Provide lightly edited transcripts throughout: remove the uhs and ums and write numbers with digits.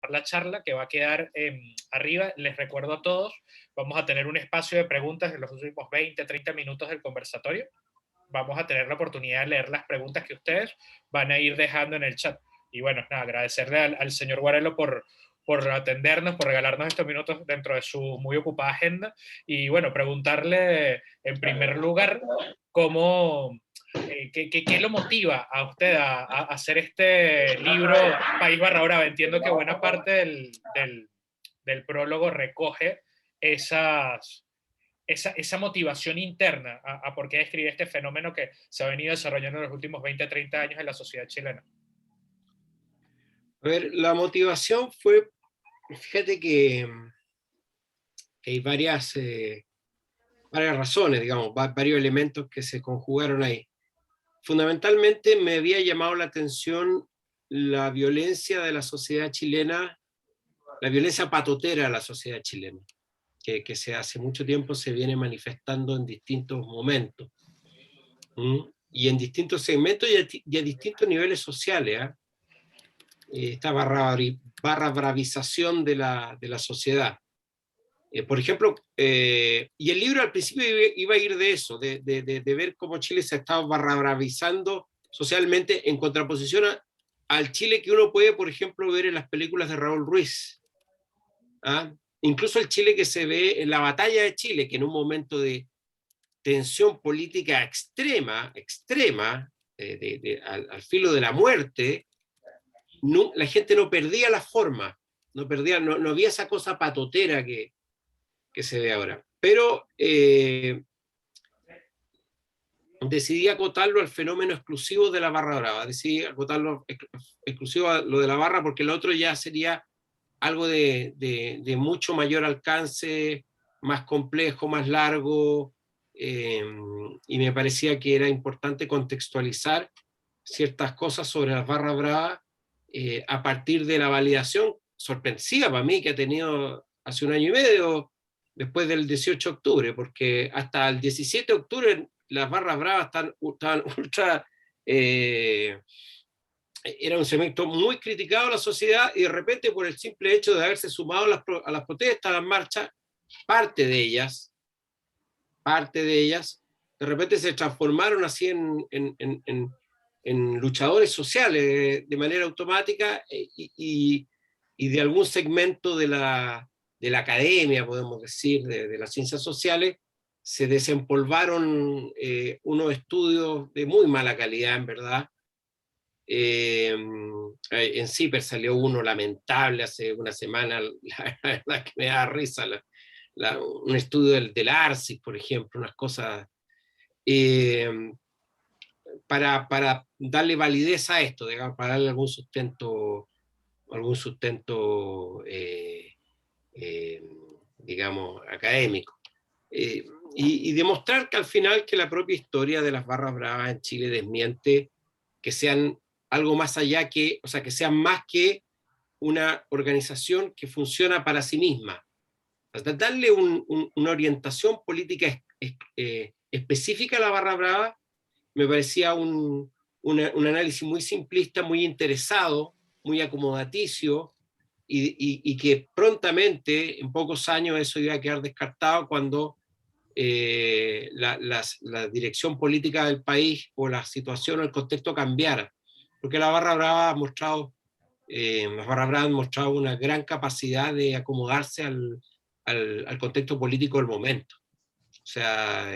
la charla que va a quedar arriba. Les recuerdo a todos, vamos a tener un espacio de preguntas en los últimos 20, 30 minutos del conversatorio. Vamos a tener la oportunidad de leer las preguntas que ustedes van a ir dejando en el chat. Y bueno, nada, agradecerle al señor Guarello por atendernos, por regalarnos estos minutos dentro de su muy ocupada agenda. Y bueno, preguntarle en primer lugar cómo, ¿qué lo motiva a usted a hacer este libro País Barra Brava? Entiendo que buena parte del prólogo recoge esa motivación interna a por qué escribe este fenómeno que se ha venido desarrollando en los últimos 20, 30 años en la sociedad chilena. A ver, la motivación fue, fíjate que hay varias razones, digamos, varios elementos que se conjugaron ahí. Fundamentalmente me había llamado la atención la violencia de la sociedad chilena, la violencia patotera de la sociedad chilena, que hace mucho tiempo se viene manifestando en distintos momentos, y en distintos segmentos y a distintos niveles sociales, esta barra bravización de la sociedad. Por ejemplo, y el libro al principio iba a ir de eso, de ver cómo Chile se estaba barra bravizando socialmente en contraposición al Chile que uno puede, por ejemplo, ver en las películas de Raúl Ruiz. Incluso el Chile que se ve en la batalla de Chile, que en un momento de tensión política extrema, al filo de la muerte, la gente no perdía la forma, no había esa cosa patotera que se ve ahora. Pero decidí acotarlo al fenómeno exclusivo de la barra brava, decidí acotarlo exclusivo a lo de la barra, porque lo otro ya sería algo de mucho mayor alcance, más complejo, más largo, y me parecía que era importante contextualizar ciertas cosas sobre las barras bravas a partir de la validación sorpresiva para mí que ha tenido hace un año y medio, después del 18 de octubre, porque hasta el 17 de octubre las barras bravas estaban ultra... era un segmento muy criticado a la sociedad, y de repente, por el simple hecho de haberse sumado a las protestas, a las marchas, parte de ellas, de repente se transformaron así en luchadores sociales de manera automática, y de algún segmento de la academia, podemos decir, de las ciencias sociales, se desempolvaron unos estudios de muy mala calidad, en verdad. En CIPER salió uno lamentable hace una semana, la verdad que me da risa, un estudio del ARSIS, por ejemplo, unas cosas, para darle validez a esto, digamos, para darle algún sustento digamos, académico. Y demostrar que al final que la propia historia de las barras bravas en Chile desmiente que sean algo más allá que, o sea, que sean más que una organización que funciona para sí misma. Hasta darle una orientación política específica a la barra brava me parecía un análisis muy simplista, muy interesado, muy acomodaticio, y que prontamente, en pocos años, eso iba a quedar descartado cuando la dirección política del país o la situación o el contexto cambiara. Porque la barra brava ha mostrado, las barras bravas han mostrado una gran capacidad de acomodarse al contexto político del momento. O sea,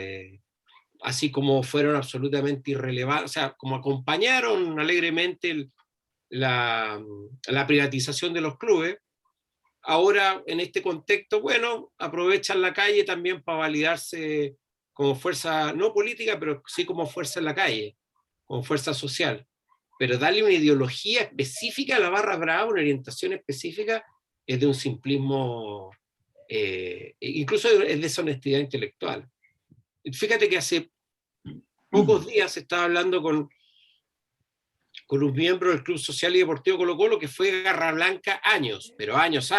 así como fueron absolutamente irrelevantes, o sea, como acompañaron alegremente la privatización de los clubes, ahora en este contexto, bueno, aprovechan la calle también para validarse como fuerza, no política, pero sí como fuerza en la calle, como fuerza social. Pero darle una ideología específica a la barra brava, una orientación específica, es de un simplismo, incluso es deshonestidad intelectual. Fíjate que hace pocos días estaba hablando con un miembro del Club Social y Deportivo Colo-Colo que fue Garra Blanca años, pero años,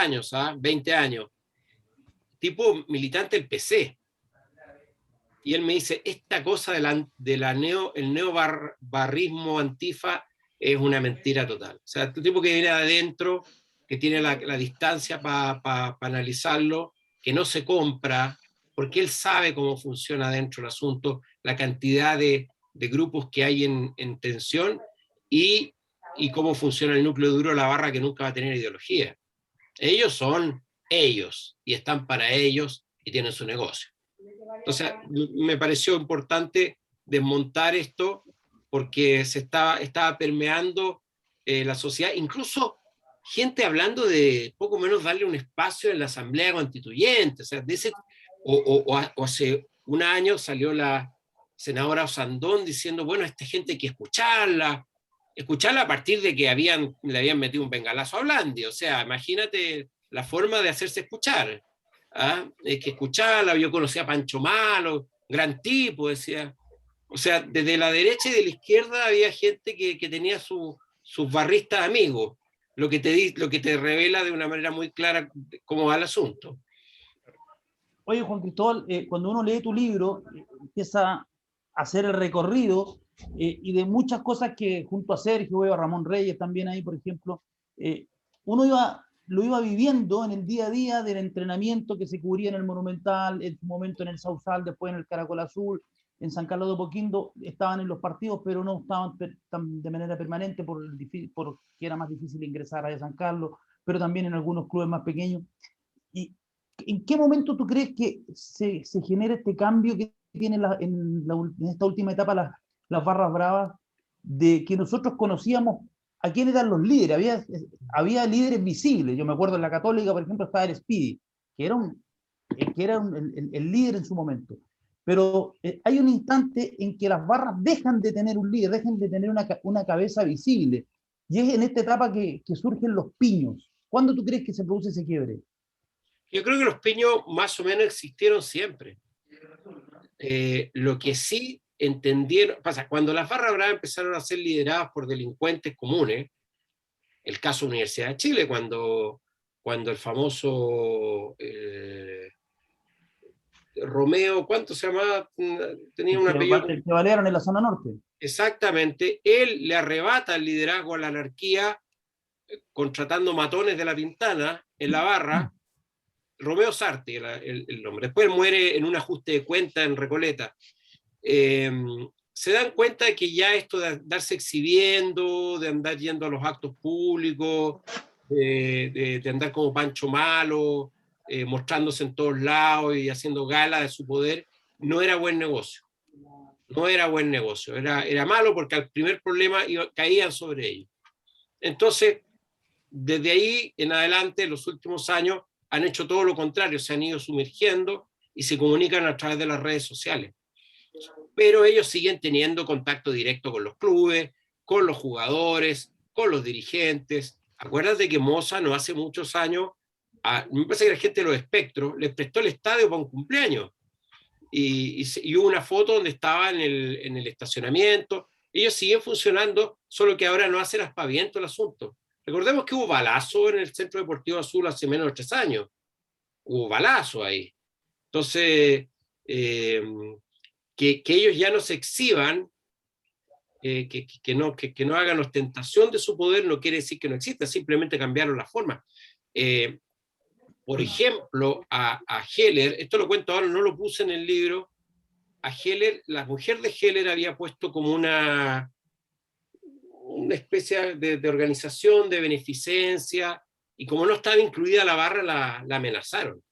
20 años, tipo militante del PC. Y él me dice, esta cosa el neobarrismo antifa es una mentira total. O sea, el tipo que viene de adentro que tiene la distancia para analizarlo, que no se compra, porque él sabe cómo funciona dentro del asunto, la cantidad de grupos que hay en tensión y cómo funciona el núcleo duro de la barra, que nunca va a tener ideología. Ellos son ellos y están para ellos y tienen su negocio. Entonces, me pareció importante desmontar esto porque estaba permeando la sociedad, incluso gente hablando de poco menos darle un espacio en la Asamblea Constituyente. O sea, o hace un año salió la senadora Osandón diciendo, bueno, esta gente hay que escucharla a partir de que le habían metido un bengalazo a Blandi. O sea, imagínate la forma de hacerse escuchar. ¿Ah? Que escucharla, yo conocía a Pancho Malo, gran tipo, decía. O sea, desde la derecha y de la izquierda había gente que tenía sus barristas amigos, lo que te revela de una manera muy clara cómo va el asunto. Oye, Juan Cristóbal, cuando uno lee tu libro, empieza a hacer el recorrido y de muchas cosas que junto a Sergio, veo a Ramón Reyes también ahí, por ejemplo, uno lo iba viviendo en el día a día del entrenamiento que se cubría en el Monumental, en su momento en el Sausal, después en el Caracol Azul, en San Carlos de Apoquindo, estaban en los partidos, pero no estaban de manera permanente porque era más difícil ingresar a San Carlos, pero también en algunos clubes más pequeños. ¿Y en qué momento tú crees que se genera este cambio que tiene en esta última etapa las barras bravas, de que nosotros conocíamos a quién eran los líderes? Había líderes visibles. Yo me acuerdo en la Católica, por ejemplo, estaba el Speedy, que era el líder en su momento. Pero hay un instante en que las barras dejan de tener un líder, dejan de tener una cabeza visible. Y es en esta etapa que surgen los piños. ¿Cuándo tú crees que se produce ese quiebre? Yo creo que los piños más o menos existieron siempre. Lo que sí entendieron, cuando las barras bravas empezaron a ser lideradas por delincuentes comunes, el caso Universidad de Chile, cuando el famoso Romeo, ¿cuánto se llamaba? Tenía un apellido. El que balearon en la zona norte. Exactamente, él le arrebata el liderazgo a la anarquía contratando matones de la Pintana en la barra. Romeo Sarti, el nombre. Después muere en un ajuste de cuenta en Recoleta. Se dan cuenta de que ya esto de andarse exhibiendo, de andar yendo a los actos públicos, de andar como Pancho Malo, mostrándose en todos lados y haciendo gala de su poder, no era buen negocio. No era buen negocio. Era malo porque al primer problema caían sobre ellos. Entonces, desde ahí en adelante, en los últimos años, han hecho todo lo contrario, se han ido sumergiendo y se comunican a través de las redes sociales. Pero ellos siguen teniendo contacto directo con los clubes, con los jugadores, con los dirigentes. Acuérdate que Moza no hace muchos años, me parece que la gente de los Espectros les prestó el estadio para un cumpleaños. Y hubo una foto donde estaba en el estacionamiento. Ellos siguen funcionando, solo que ahora no hacen aspaviento el asunto. Recordemos que hubo balazo en el Centro Deportivo Azul hace menos de 3 años. Hubo balazo ahí. Entonces, que ellos ya no se exhiban, que no hagan ostentación de su poder, no quiere decir que no exista, simplemente cambiaron la forma. Por ejemplo, a Heller, esto lo cuento ahora, no lo puse en el libro, a Heller, la mujer de Heller había puesto como una especie de organización, de beneficencia, y como no estaba incluida la barra, la amenazaron.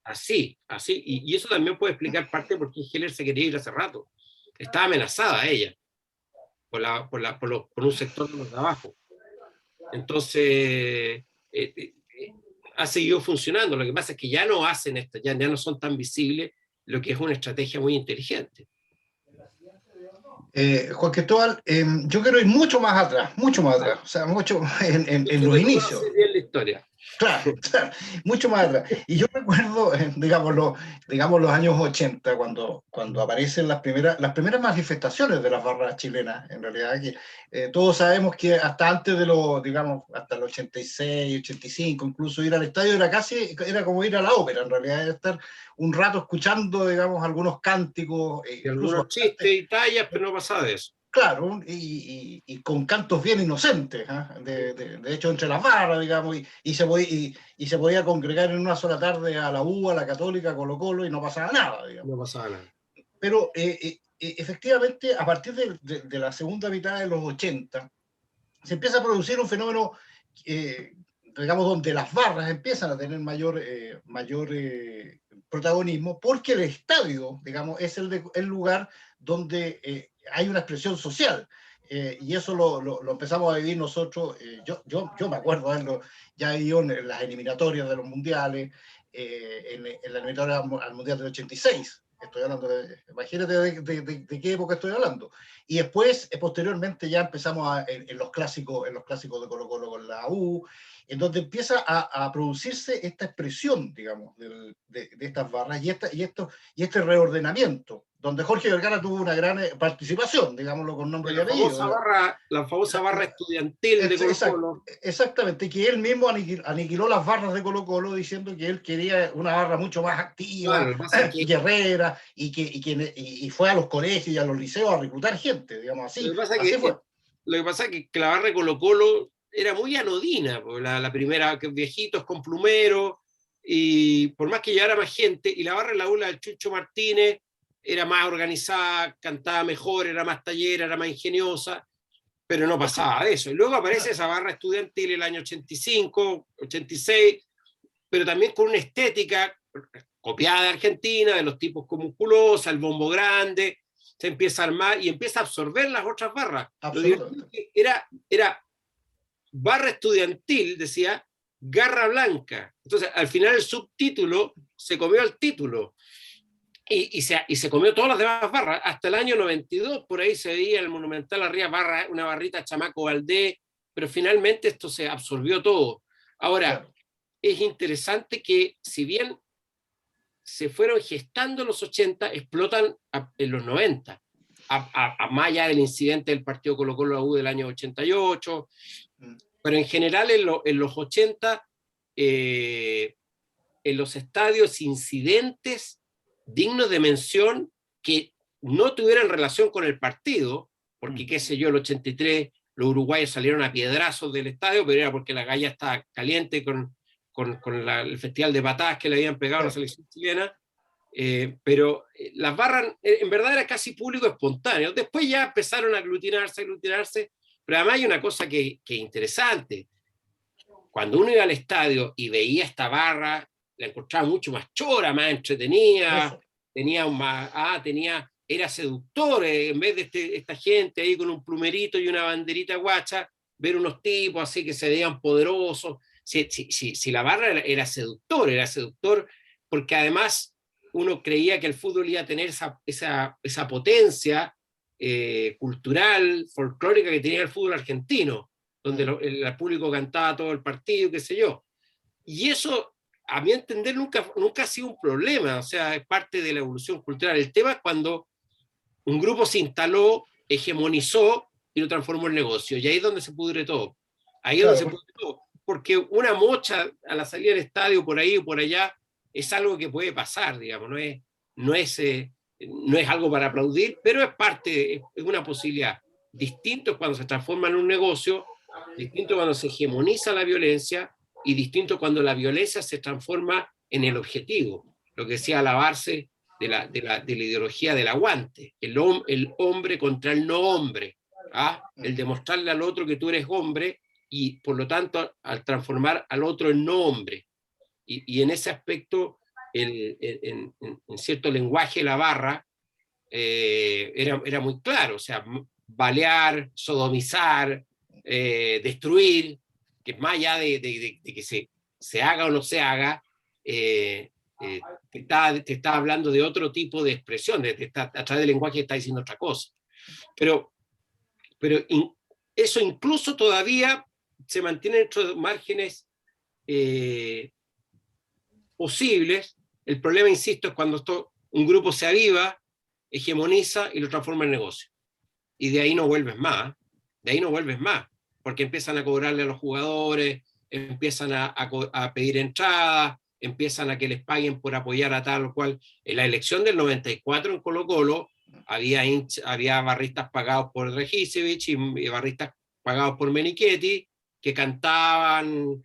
Así, y eso también puede explicar parte de por qué Heller se quería ir hace rato. Estaba amenazada ella por un sector de los de abajo. Entonces, ha seguido funcionando. Lo que pasa es que ya no hacen esto, ya no son tan visibles, lo que es una estrategia muy inteligente. Juan Cristóbal, yo quiero ir mucho más atrás, o sea, mucho en los inicios. Bien la historia. Claro, mucho más atrás. Y yo recuerdo, digamos, los años 80, cuando aparecen las primeras manifestaciones de las barras chilenas, en realidad, que todos sabemos que hasta antes de hasta el 86, 85, incluso ir al estadio era como ir a la ópera, en realidad, era estar un rato escuchando, digamos, algunos cánticos. Algunos chistes y tallas, pero no pasaba de eso. claro, y con cantos bien inocentes, ¿ah? De hecho, entre las barras, digamos, y se podía congregar en una sola tarde a la U, a la Católica, a Colo-Colo, y no pasaba nada, digamos. No pasaba nada. Pero efectivamente, a partir de la segunda mitad de los 80, se empieza a producir un fenómeno, digamos, donde las barras empiezan a tener mayor protagonismo, porque el estadio, digamos, es el lugar donde hay una expresión social. Y eso lo empezamos a vivir nosotros. Yo me acuerdo de haberlo ya vivido en las eliminatorias de los mundiales, en la eliminatoria al Mundial del 86. Estoy hablando imagínate de qué época estoy hablando. Y después, posteriormente, ya empezamos en los clásicos de Colo-Colo con la U, en donde empieza a producirse esta expresión, digamos, de estas barras y este reordenamiento, donde Jorge Vergara tuvo una gran participación, digámoslo con nombre y apellido. La famosa barra estudiantil de Colo-Colo. Exactamente, que él mismo aniquiló las barras de Colo-Colo diciendo que él quería una barra mucho más activa, guerrera, y fue a los colegios y a los liceos a reclutar gente, digamos así. Lo que pasa es que la barra de Colo-Colo era muy anodina, la primera, viejitos con plumero, y por más que llegara más gente, y la barra de la ULA del Chucho Martínez era más organizada, cantaba mejor, era más tallera, era más ingeniosa, pero no pasaba de eso. Y luego aparece esa barra estudiantil el año 85, 86, pero también con una estética copiada de Argentina, de los tipos con musculosa, el bombo grande, se empieza a armar y empieza a absorber las otras barras. Era barra estudiantil, decía, garra blanca. Entonces, al final el subtítulo se comió el título. Y se comió todas las demás barras. Hasta el año 92, por ahí se veía el Monumental arriba, una barrita Chamaco Valdés, pero finalmente esto se absorbió todo. Ahora, es interesante que si bien se fueron gestando en los 80, explotan en los 90, más allá del incidente del partido Colo-Colo U del año 88, pero en general en los 80, en los estadios, incidentes dignos de mención que no tuvieran relación con el partido, porque qué sé yo, el 83 los uruguayos salieron a piedrazos del estadio, pero era porque la galla estaba caliente con el festival de patadas que le habían pegado a la selección chilena, pero las barras en verdad era casi público espontáneo. Después ya empezaron a aglutinarse, pero además hay una cosa que es interesante. Cuando uno iba al estadio y veía esta barra, la encontraba mucho más chora, más entretenida, era seductor, en vez de esta gente ahí con un plumerito y una banderita guacha, ver unos tipos así que se veían poderosos. Si la barra era seductor porque además uno creía que el fútbol iba a tener esa potencia cultural, folclórica que tenía el fútbol argentino, donde el público cantaba todo el partido, qué sé yo. Y eso, a mi entender, nunca ha sido un problema, o sea, es parte de la evolución cultural. El tema es cuando un grupo se instaló, hegemonizó y lo transformó en negocio, y ahí es donde se pudre todo. Porque una mocha a la salida del estadio, por ahí o por allá, es algo que puede pasar, digamos, no es algo para aplaudir, pero es una posibilidad. Distinto es cuando se transforma en un negocio, distinto cuando se hegemoniza la violencia, y distinto cuando la violencia se transforma en el objetivo, lo que decía Alabarse de la ideología del aguante, el hombre contra el no hombre, el demostrarle al otro que tú eres hombre, y por lo tanto al transformar al otro en no hombre. Y en ese aspecto, en cierto lenguaje, la barra era muy claro, o sea, balear, sodomizar, destruir, que más allá de que se haga o no se haga, te está hablando de otro tipo de expresión, a través del lenguaje está diciendo otra cosa. Pero eso incluso todavía se mantiene dentro de márgenes posibles. El problema, insisto, es cuando un grupo se aviva, hegemoniza y lo transforma en negocio. Y de ahí no vuelves más, porque empiezan a cobrarle a los jugadores, empiezan a pedir entradas, empiezan a que les paguen por apoyar a tal o cual. En la elección del 94 en Colo-Colo había barristas pagados por Regisevich y barristas pagados por Menichetti, que cantaban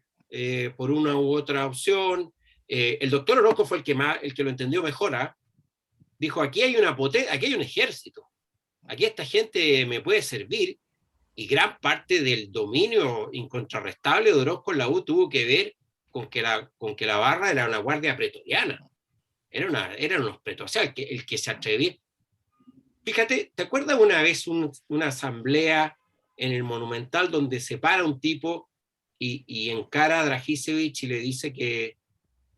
por una u otra opción. El doctor Orozco fue el que lo entendió mejor. Dijo, aquí hay aquí hay un ejército, aquí esta gente me puede servir, y gran parte del dominio incontrarrestable de Orozco en la U tuvo que ver con que la barra era una guardia pretoriana, eran unos pretorianos, o sea, el que se atrevía. Fíjate, ¿te acuerdas una vez una asamblea en el Monumental donde se para un tipo y encara a Dragisevich y le dice que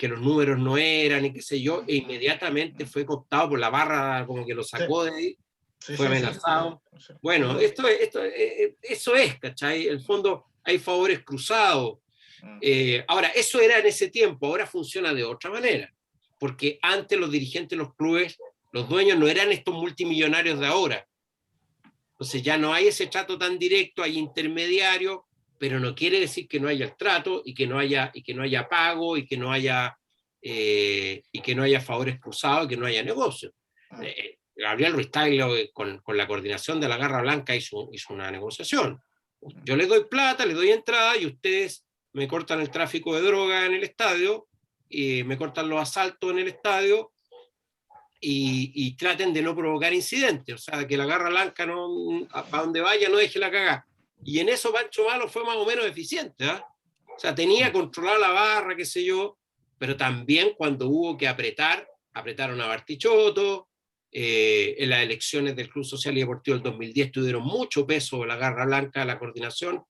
los números no eran y qué sé yo, e inmediatamente fue cooptado por la barra, como que lo sacó de ahí, fue amenazado? Bueno, eso es, ¿cachai? En el fondo hay favores cruzados. Ahora, eso era en ese tiempo, ahora funciona de otra manera, porque antes los dirigentes de los clubes, los dueños no eran estos multimillonarios de ahora. Entonces ya no hay ese trato tan directo, hay intermediarios, pero no quiere decir que no haya el trato y que no haya pago y que no haya favores cruzados y que no haya negocio. Gabriel Ruiz Tagle con la coordinación de la Garra Blanca hizo una negociación. Yo les doy plata, les doy entrada y ustedes me cortan el tráfico de droga en el estadio, y me cortan los asaltos en el estadio, y traten de no provocar incidentes, o sea, que la Garra Blanca para donde vaya no deje la cagada. Y en eso Pancho Malo fue más o menos eficiente, ¿eh? O sea, tenía controlada la barra, qué sé yo, pero también cuando hubo que apretaron a Bartichotto. En las elecciones del Club Social y Deportivo del 2010 tuvieron mucho peso la Garra Blanca, la coordinación,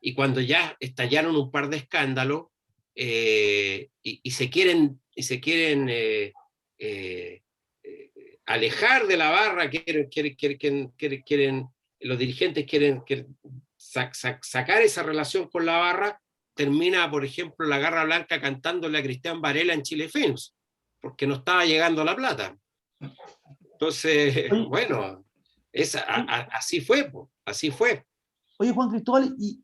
y cuando ya estallaron un par de escándalos y se quieren alejar de la barra, los dirigentes quieren sacar esa relación con la barra, termina, por ejemplo, la Garra Blanca cantándole a Cristian Varela en Chile Films, porque no estaba llegando la plata. Entonces, bueno, así fue, así fue. Oye, Juan Cristóbal, ¿y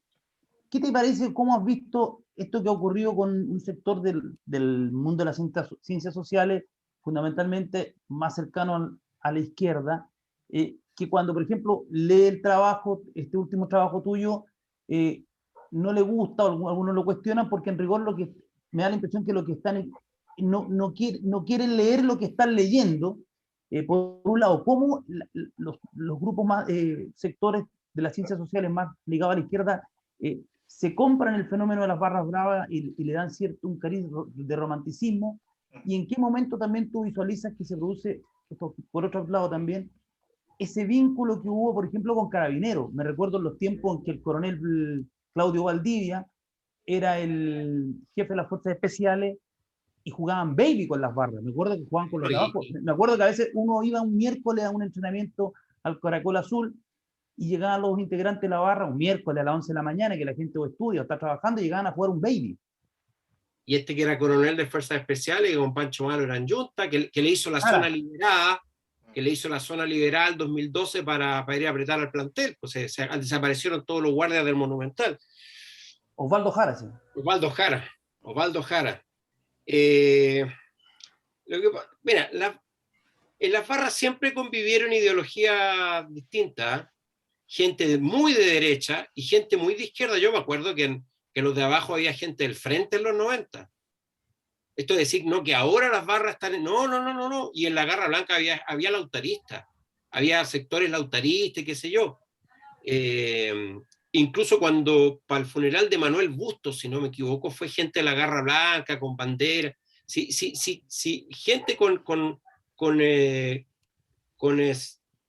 qué te parece, cómo has visto esto que ha ocurrido con un sector del mundo de las ciencias sociales, fundamentalmente más cercano a la izquierda, que cuando, por ejemplo, lee el trabajo, este último trabajo tuyo, no le gusta, o algunos lo cuestionan, porque en rigor lo que me da la impresión que lo que están no quieren leer lo que están leyendo. Por un lado, cómo los grupos más, sectores de las ciencias sociales más ligados a la izquierda, se compran el fenómeno de las barras bravas y le dan un cariz de romanticismo, y en qué momento también tú visualizas que se produce, por otro lado también, ese vínculo que hubo, por ejemplo, con Carabineros. Me recuerdo en los tiempos en que el coronel Claudio Valdivia era el jefe de las fuerzas especiales y jugaban baby con las barras. Me acuerdo que jugaban con los de abajo. Me acuerdo que a veces uno iba un miércoles a un entrenamiento al Caracol Azul y llegaban los integrantes de la barra un miércoles a las 11 de la mañana, que la gente o estudia o está trabajando, y llegaban a jugar un baby. Y este que era coronel de fuerzas especiales, que con Pancho Malo era en Junta, que le hizo la zona liberada, que le hizo la zona liberal en 2012 para ir a apretar al plantel, pues desaparecieron todos los guardias del Monumental. Osvaldo Jara, sí. Osvaldo Jara. Mira, en las barras siempre convivieron ideologías distintas, gente muy de derecha y gente muy de izquierda. Yo me acuerdo que los de abajo había gente del frente en los 90. Esto es decir, no que ahora las barras están... No. Y en la Garra Blanca había lautaristas, había sectores lautaristas, qué sé yo. Incluso cuando para el funeral de Manuel Bustos, si no me equivoco, fue gente de la Garra Blanca con bandera. Sí, gente con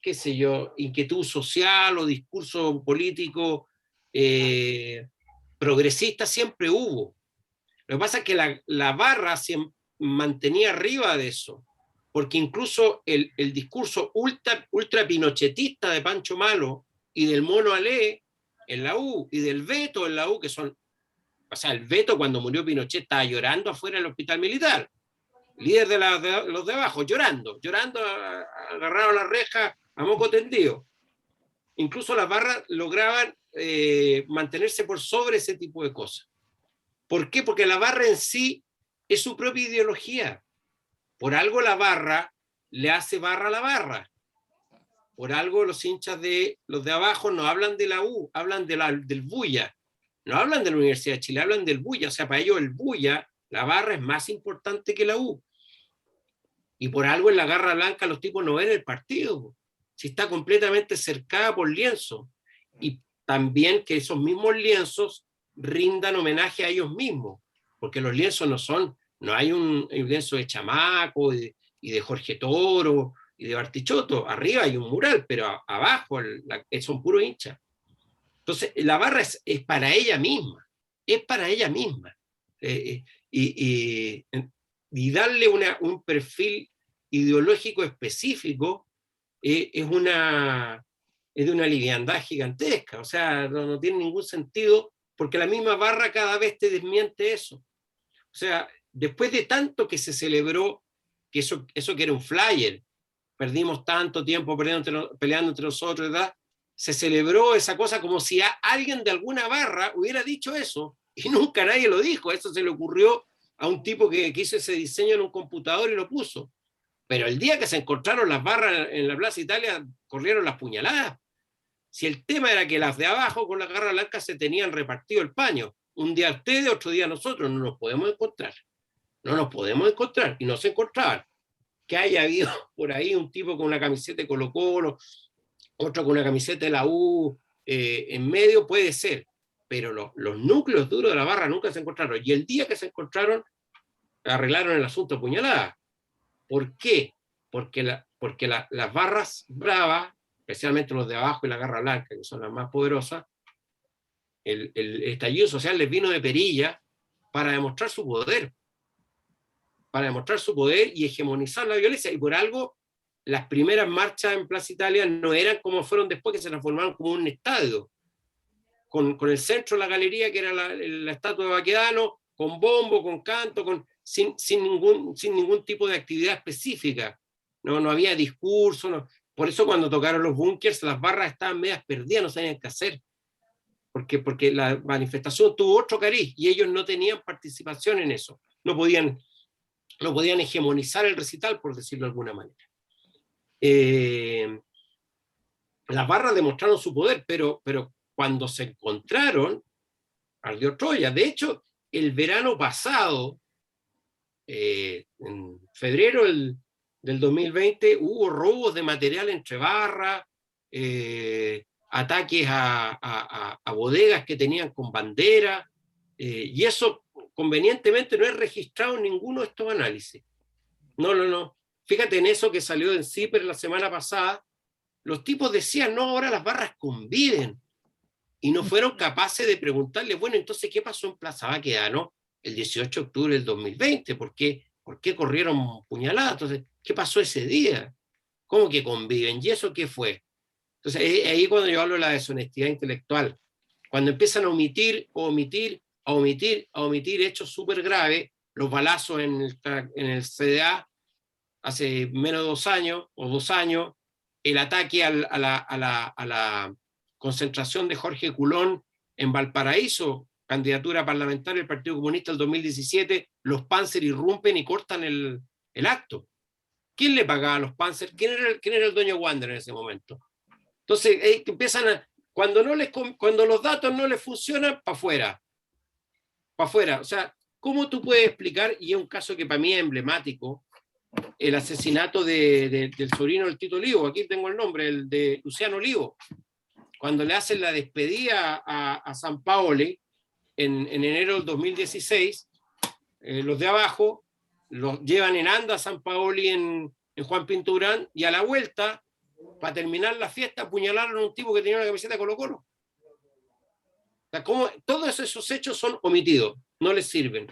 qué sé yo, inquietud social o discurso político progresista siempre hubo. Lo que pasa es que la barra se mantenía arriba de eso, porque incluso el discurso ultra pinochetista de Pancho Malo y del Mono Alé en la U y del Beto en la U, que son, o sea, el Beto cuando murió Pinochet estaba llorando afuera del hospital militar, líder de los de abajo, llorando, agarrado a la reja a moco tendido. Incluso las barras lograban mantenerse por sobre ese tipo de cosas. ¿Por qué? Porque la barra en sí es su propia ideología. Por algo la barra le hace barra a la barra. por algo los hinchas de los de abajo no hablan de la U, hablan del Bulla, no hablan de la Universidad de Chile, hablan del Bulla. O sea, para ellos el Bulla, la barra, es más importante que la U. Y por algo en la Garra Blanca los tipos no ven el partido, si está completamente cercada por lienzo. Y también que esos mismos lienzos rindan homenaje a ellos mismos, porque los lienzos no hay un lienzo de Chamaco y de Jorge Toro y de Bartichotto. Arriba hay un mural, pero abajo son puros hinchas. Entonces la barra es para ella misma, es para ella misma. Y darle un perfil ideológico específico es de una liviandad gigantesca. O sea, no tiene ningún sentido, porque la misma barra cada vez te desmiente eso. O sea, después de tanto que se celebró que eso que era un flyer, perdimos tanto tiempo peleando entre nosotros, ¿verdad? Se celebró esa cosa como si alguien de alguna barra hubiera dicho eso, y nunca nadie lo dijo. Eso se le ocurrió a un tipo que hizo ese diseño en un computador y lo puso. Pero el día que se encontraron las barras en la Plaza Italia, corrieron las puñaladas. Si el tema era que las de abajo con la Garra Blanca se tenían repartido el paño, un día ustedes, otro día nosotros, no nos podemos encontrar. No nos podemos encontrar, y no se encontraban. Que haya habido por ahí un tipo con una camiseta de Colo-Colo, otro con una camiseta de la U, en medio puede ser, pero los núcleos duros de la barra nunca se encontraron. Y el día que se encontraron, arreglaron el asunto a puñaladas. ¿Por qué? Porque las barras bravas, especialmente los de abajo y la Garra Blanca, que son las más poderosas, el estallido social les vino de perilla para demostrar su poder y hegemonizar la violencia. Y por algo las primeras marchas en Plaza Italia no eran como fueron después, que se transformaron como un estadio, con el centro de la galería, que era la estatua de Baquedano, con bombo, con canto, sin ningún tipo de actividad específica. No había discurso. No. Por eso cuando tocaron los búnkers, las barras estaban medias perdidas, no sabían qué hacer. Porque la manifestación tuvo otro cariz y ellos no tenían participación en eso. No podían hegemonizar el recital, por decirlo de alguna manera. Las barras demostraron su poder, pero cuando se encontraron, ardió Troya. De hecho, el verano pasado, en febrero del 2020, hubo robos de material entre barras, ataques a bodegas que tenían con bandera, y eso convenientemente no es registrado en ninguno de estos análisis. No. Fíjate en eso que salió en CIPER la semana pasada. Los tipos decían, no, ahora las barras conviven. Y no fueron capaces de preguntarle, bueno, entonces, ¿qué pasó en Plaza Baquedano el 18 de octubre del 2020? ¿Por qué corrieron puñaladas? Entonces, ¿qué pasó ese día? ¿Cómo que conviven? ¿Y eso qué fue? Entonces, ahí cuando yo hablo de la deshonestidad intelectual, cuando empiezan a omitir hechos súper graves, los balazos en el CDA hace menos de 2 años, o 2 años, el ataque a la concentración de Jorge Culón en Valparaíso, candidatura parlamentaria del Partido Comunista el 2017, los Panzer irrumpen y cortan el acto. ¿Quién le pagaba a los Panzer? ¿Quién era el dueño Wander en ese momento? Entonces, empiezan cuando los datos no les funcionan, para afuera. O sea, ¿cómo tú puedes explicar, y es un caso que para mí es emblemático, el asesinato del sobrino del Tito Olivo? Aquí tengo el nombre, el de Luciano Olivo, cuando le hacen la despedida a San Paoli en enero del 2016, los de abajo los llevan en anda a San Paoli en Juan Pinto Durán, y a la vuelta, para terminar la fiesta, apuñalaron a un tipo que tenía una camiseta de Colo-Colo. O sea, todos esos hechos son omitidos, no les sirven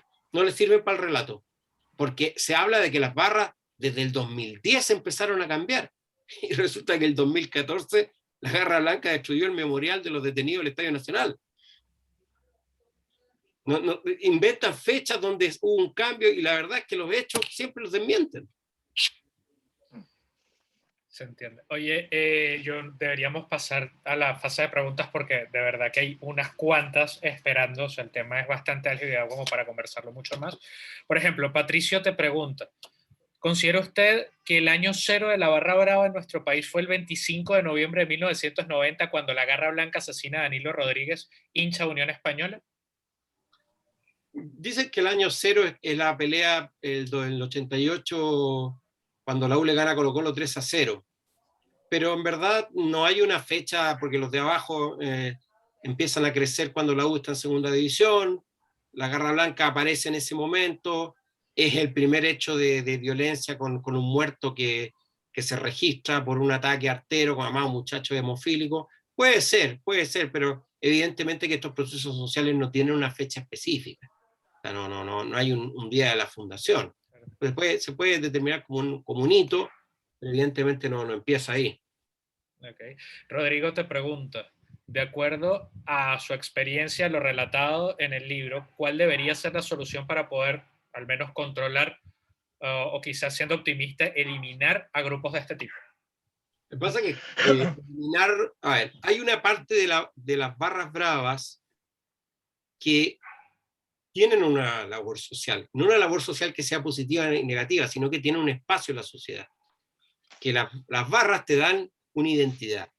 para el relato, porque se habla de que las barras desde el 2010 empezaron a cambiar, y resulta que el 2014 la Garra Blanca destruyó el memorial de los detenidos del Estadio Nacional. Inventan fechas donde hubo un cambio, y la verdad es que los hechos siempre los desmienten. Se entiende. Oye, deberíamos pasar a la fase de preguntas, porque de verdad que hay unas cuantas esperando. O sea, el tema es bastante álgido como para conversarlo mucho más. Por ejemplo, Patricio te pregunta, ¿Considera usted que el año cero de la barra brava en nuestro país fue el 25 de noviembre de 1990, cuando la Garra Blanca asesina a Danilo Rodríguez, hincha de Unión Española? Dicen que el año cero es la pelea el 88, cuando la U le gana a Colo-Colo 3-0. Pero en verdad no hay una fecha, porque los de abajo empiezan a crecer cuando la U está en segunda división, la Garra Blanca aparece en ese momento, es el primer hecho de violencia con un muerto que se registra por un ataque artero, con además un muchacho hemofílico. Puede ser, pero evidentemente que estos procesos sociales no tienen una fecha específica. O sea, no hay un día de la fundación. Se puede determinar como un hito, pero evidentemente no empieza ahí. Okay. Rodrigo te pregunta, de acuerdo a su experiencia, lo relatado en el libro, ¿cuál debería ser la solución para poder al menos controlar o quizás, siendo optimista, eliminar a grupos de este tipo? Lo que pasa es que eliminar, a ver, hay una parte de las barras bravas que tienen una labor social, no una labor social que sea positiva ni negativa, sino que tienen un espacio en la sociedad. Que las barras te dan una identidad.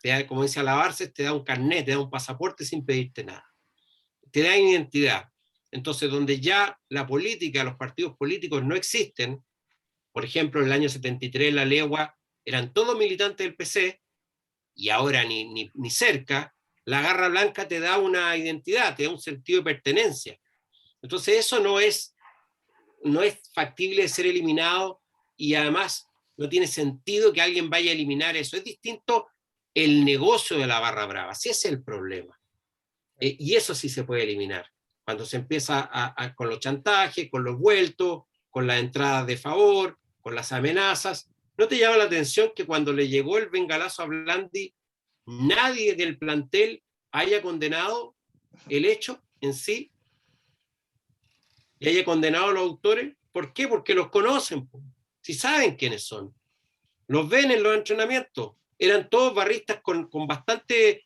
Te da, como dice Alabarces, te da un carnet, te da un pasaporte sin pedirte nada. Te da identidad. Entonces, donde ya la política, los partidos políticos no existen, por ejemplo, en el año 73 la Legua eran todos militantes del PC, y ahora ni cerca, la Garra Blanca te da una identidad, te da un sentido de pertenencia. Entonces eso no es factible de ser eliminado, y además no tiene sentido que alguien vaya a eliminar eso. Es distinto el negocio de la barra brava, ese es el problema. Y eso sí se puede eliminar. Cuando se empieza con los chantajes, con los vueltos, con las entradas de favor, con las amenazas. ¿No te llama la atención que cuando le llegó el bengalazo a Blandi, nadie del plantel haya condenado el hecho en sí y haya condenado a los autores? ¿Por qué? Porque los conocen, si saben quiénes son. Los ven en los entrenamientos. Eran todos barristas con bastante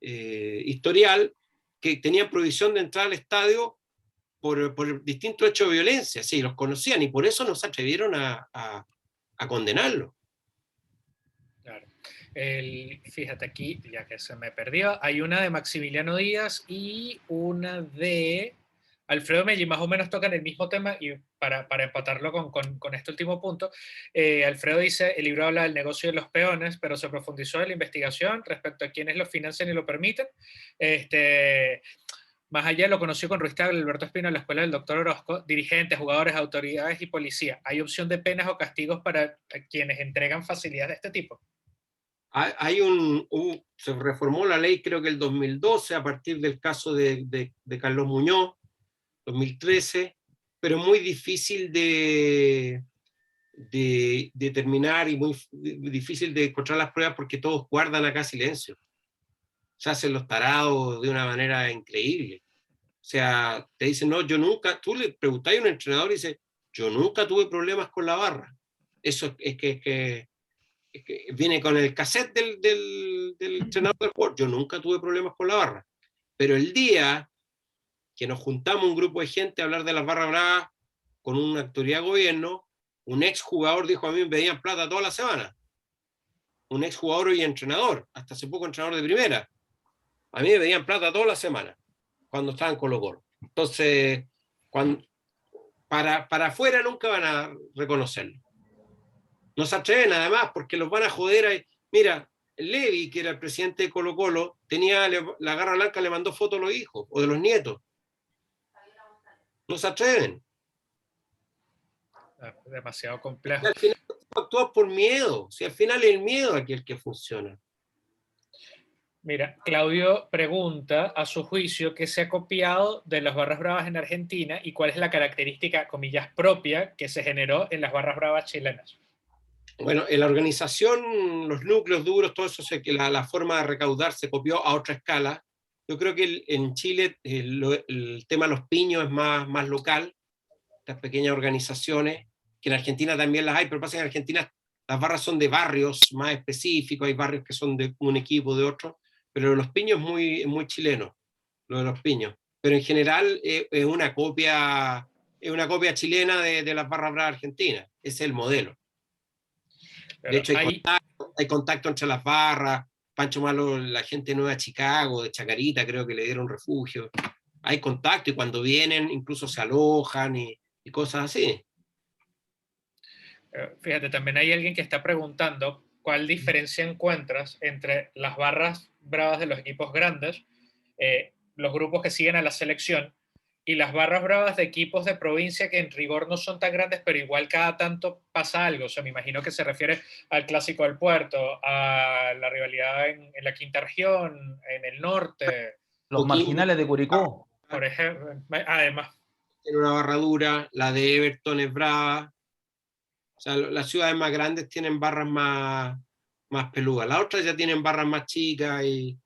historial, que tenían prohibición de entrar al estadio por distintos hechos de violencia. Sí, los conocían, y por eso no se atrevieron a condenarlo. Claro. Fíjate aquí, ya que se me perdió, hay una de Maximiliano Díaz y una de Alfredo Melli, más o menos tocan el mismo tema, y para empatarlo con este último punto, Alfredo dice, el libro habla del negocio de los peones, pero se profundizó en la investigación respecto a quienes lo financian y lo permiten. Más allá lo conoció con Ruiz Tagle, Alberto Espino en la escuela del doctor Orozco, dirigentes, jugadores, autoridades y policía. ¿Hay opción de penas o castigos para quienes entregan facilidades de este tipo? Se reformó la ley, creo que el 2012, a partir del caso de Carlos Muñoz, 2013, pero muy difícil de determinar y muy difícil de encontrar las pruebas, porque todos guardan acá silencio. Se hacen los tarados de una manera increíble. O sea, te dicen, no, yo nunca, tú le preguntas a un entrenador y dice, yo nunca tuve problemas con la barra. Eso es que viene con el cassette del entrenador del jugador. Yo nunca tuve problemas con la barra. Pero el día que nos juntamos un grupo de gente a hablar de las barras bravas con una autoridad de gobierno, un exjugador dijo, a mí me pedían plata toda la semana. Un exjugador y entrenador, hasta hace poco entrenador de primera. A mí me pedían plata toda la semana cuando estaban en Colo-Colo. Entonces, para afuera nunca van a reconocerlo. No se atreven además, porque los van a joder. Mira, Levi, que era el presidente de Colo-Colo, la Garra Blanca le mandó fotos a los hijos o de los nietos. No se atreven. Demasiado complejo. Al final actúas por miedo. Si al final es el miedo aquel que funciona. Mira, Claudio pregunta, a su juicio, ¿qué se ha copiado de las barras bravas en Argentina y cuál es la característica, comillas, propia que se generó en las barras bravas chilenas? Bueno, en la organización, los núcleos duros, todo eso, la forma de recaudar se copió a otra escala. Yo creo que en Chile el tema de los piños es más local, estas pequeñas organizaciones, que en Argentina también las hay, pero pasa que en Argentina las barras son de barrios más específicos, hay barrios que son de un equipo, de otro, pero los piños es muy chileno, lo de los piños. Pero en general es una copia es una copia chilena de las barras bravas argentinas. Ese es el modelo. Pero De hecho, hay contacto entre las barras. Pancho Malo, la gente nueva de Chicago, de Chacarita, creo que le dieron refugio. Hay contacto y cuando vienen incluso se alojan y cosas así. Fíjate, también hay alguien que está preguntando cuál diferencia encuentras entre las barras bravas de los equipos grandes, los grupos que siguen a la selección, y las barras bravas de equipos de provincia que en rigor no son tan grandes, pero igual cada tanto pasa algo. O sea, me imagino que se refiere al Clásico del Puerto, a la rivalidad en la quinta región, en el norte, Los marginales de Curicó. por ejemplo. Además, Tiene una barra dura, la de Everton es brava. O sea, las ciudades más grandes tienen barras más peludas. Las otras ya tienen barras más chicas y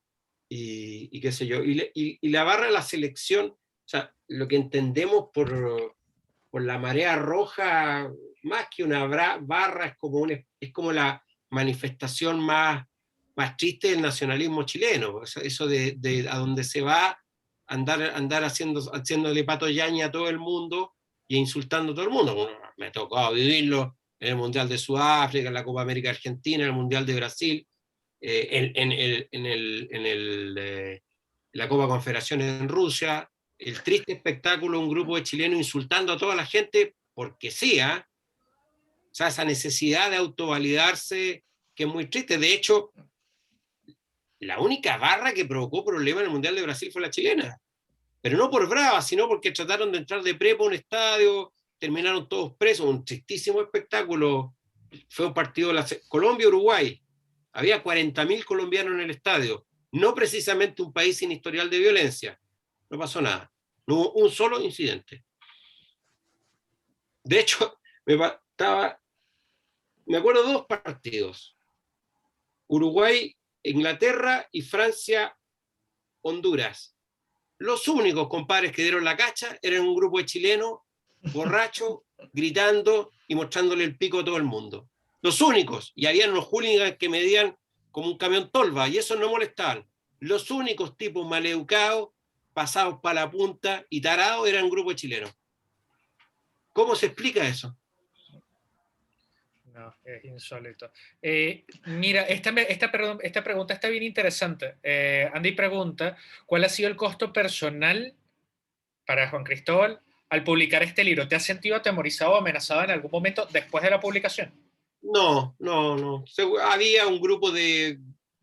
qué sé yo. Y la barra de la selección, o sea, lo que entendemos por la marea roja, más que una barra, es como la manifestación más triste del nacionalismo chileno. O sea, eso de a donde se va andar haciéndole pato yaña a todo el mundo y insultando a todo el mundo. Bueno, me ha tocado vivirlo en el Mundial de Sudáfrica, en la Copa América Argentina, en el Mundial de Brasil, la Copa Confederaciones en Rusia, el triste espectáculo de un grupo de chilenos insultando a toda la gente porque sí, ¿eh? O sea, esa necesidad de autovalidarse que es muy triste. De hecho, la única barra que provocó problemas en el Mundial de Brasil fue la chilena. Pero no por brava, sino porque trataron de entrar de prepo a un estadio, terminaron todos presos, un tristísimo espectáculo. Fue un partido de Colombia-Uruguay. Había 40.000 colombianos en el estadio. No precisamente un país sin historial de violencia. No pasó nada. No hubo un solo incidente. De hecho, me acuerdo de dos partidos. Uruguay, Inglaterra y Francia, Honduras. Los únicos compadres que dieron la cacha eran un grupo de chilenos borrachos, gritando y mostrándole el pico a todo el mundo. Los únicos. Y habían unos hooligans que medían como un camión tolva y eso no molestaban. Los únicos tipos maleducados, pasados para la punta y tarados eran un grupo de chilenos. ¿Cómo se explica eso? no, es insólito. Mira, esta pregunta está bien interesante. Andy pregunta, ¿cuál ha sido el costo personal para Juan Cristóbal al publicar este libro? ¿Te has sentido atemorizado o amenazado en algún momento después de la publicación? No. Había un grupo de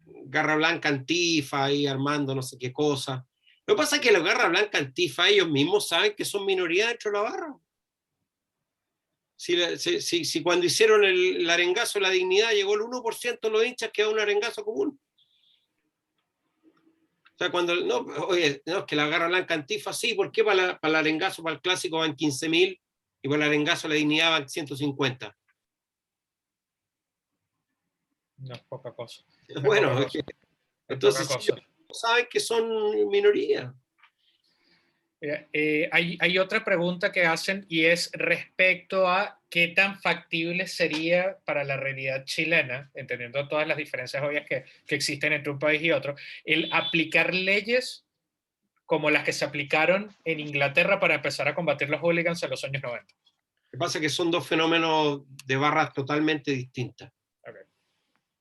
Garra Blanca Antifa ahí armando no sé qué cosa. Lo que pasa es que los Garra Blanca Antifa ellos mismos saben que son minoría dentro de la barra. Si cuando hicieron el arengazo de la dignidad llegó el 1% de los hinchas, quedó un arengazo común. O sea, oye, no, es que la Garra Blanca Antifa, sí, ¿por qué para el arengazo, para el clásico van 15.000 y para el arengazo de la dignidad van 150? No es poca cosa. Bueno, entonces sí, saben que son minoría. Hay otra pregunta que hacen y es respecto a qué tan factible sería para la realidad chilena, entendiendo todas las diferencias obvias que existen entre un país y otro, el aplicar leyes como las que se aplicaron en Inglaterra para empezar a combatir los hooligans en los años 90. Lo que pasa es que son dos fenómenos de barras totalmente distintas. Okay.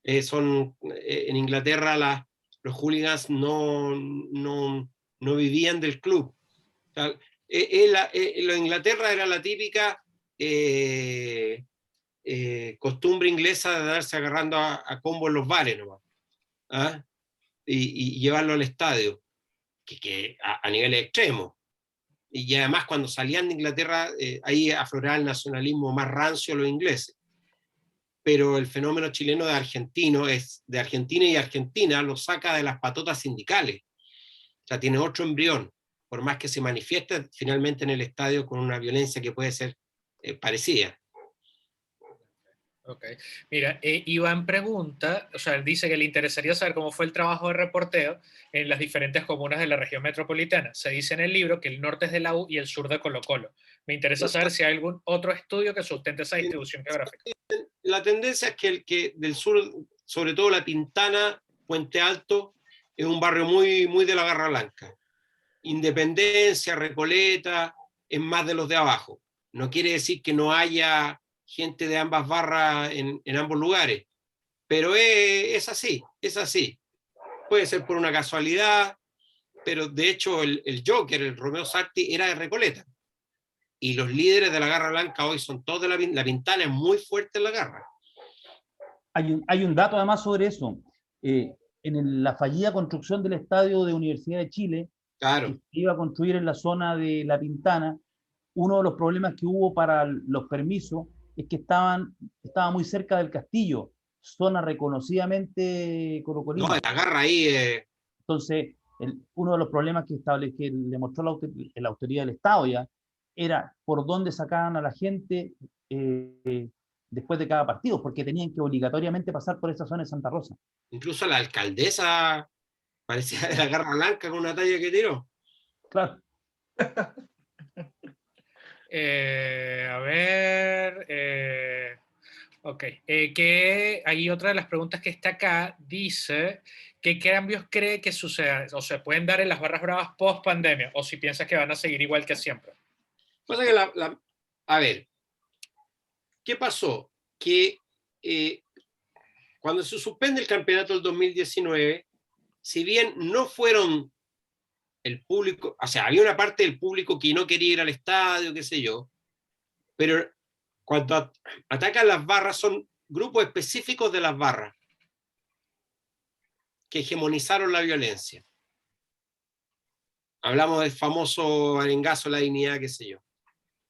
En Inglaterra los hooligans no vivían del club. O sea, Inglaterra era la típica costumbre inglesa de darse agarrando a combo en los bares nomás, ¿ah? y llevarlo al estadio, que a niveles extremos. Y además cuando salían de Inglaterra, ahí afloraba el nacionalismo más rancio de los ingleses. Pero el fenómeno chileno de Argentina y Argentina lo saca de las patotas sindicales. O sea, tiene otro embrión, por más que se manifieste finalmente en el estadio con una violencia que puede ser parecida. Ok. Mira, Iván pregunta, o sea, él dice que le interesaría saber cómo fue el trabajo de reporteo en las diferentes comunas de la región metropolitana. Se dice en el libro que el norte es de la U y el sur de Colo-Colo. Me interesa saber si hay algún otro estudio que sustente esa distribución geográfica. La tendencia es que el que del sur, sobre todo La Pintana, Puente Alto, es un barrio muy de la Garra Blanca. Independencia, Recoleta, es más de los de abajo. No quiere decir que no haya gente de ambas barras en ambos lugares, pero es así, es así. Puede ser por una casualidad, pero de hecho el Joker, el Romeo Sarti, era de Recoleta. Y los líderes de la Garra Blanca hoy son todos de la Pintana, es muy fuerte en la Garra. Hay un dato además sobre eso. La fallida construcción del estadio de Universidad de Chile, Claro. que se iba a construir en la zona de La Pintana, uno de los problemas que hubo para los permisos es que estaba muy cerca del castillo, zona reconocidamente No, colocolina. la Garra ahí... Entonces, uno de los problemas que le mostró la autoridad del Estado ya era por dónde sacaban a la gente después de cada partido, porque tenían que obligatoriamente pasar por esa zona de Santa Rosa. Incluso la alcaldesa parecía de la Garra Blanca con una talla que tiró. Claro. A ver, ok. Que hay otra de las preguntas que está acá, dice, ¿qué cambios cree que sucedan o se pueden dar en las barras bravas post pandemia? O si piensas que van a seguir igual que siempre. Pasa que a ver, ¿qué pasó? Que cuando se suspende el campeonato del 2019, si bien no fueron el público, o sea, había una parte del público que no quería ir al estadio, qué sé yo, pero cuando atacan las barras son grupos específicos de las barras que hegemonizaron la violencia. Hablamos del famoso arengazo, la dignidad, qué sé yo.